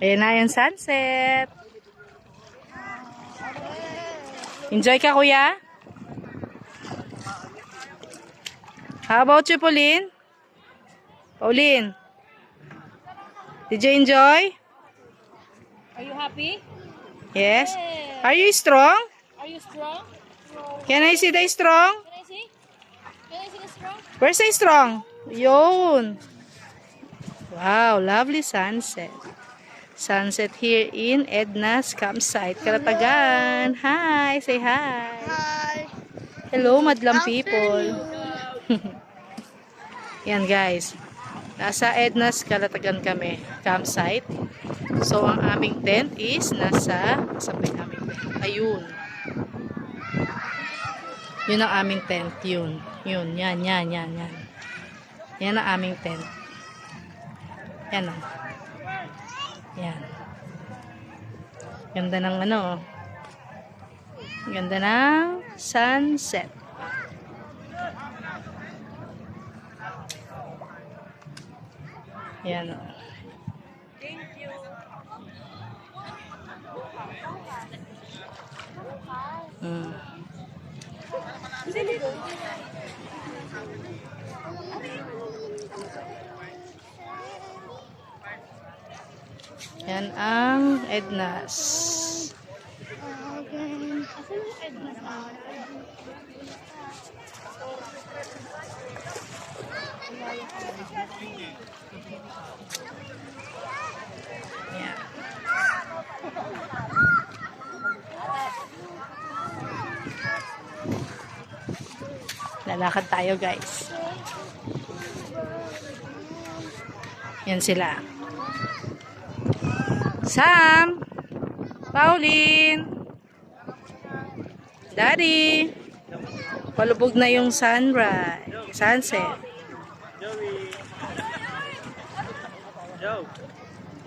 Ayan na yung sunset. Enjoy ka, kuya? How about you, Pauline? Pauline? Did you enjoy? Are you happy? Yes. Yeah. Are you strong? Are you strong? Can I see the strong? Can I see? Can I see the strong? Where's the strong? Yun. Wow, lovely sunset. Sunset here in Edna's campsite, Kalatagan. Hi, say hi. Hi. Hello, madlang people. Yan guys. Nasa Edna's Kalatagan kami, campsite. So, ang aming tent is nasa, sabay aming tent. Ayun. Yun ang aming tent. Yun. Yun. Yan. Yan ang aming tent. Yan o. Yan. Ganda ng ano. Ganda ng sunset. Yan o. Yan ang Edna's. Yan. Lalakad tayo guys. Yan sila. Sam, Pauline, Daddy, palubog na yung sunset. Joey. Joe.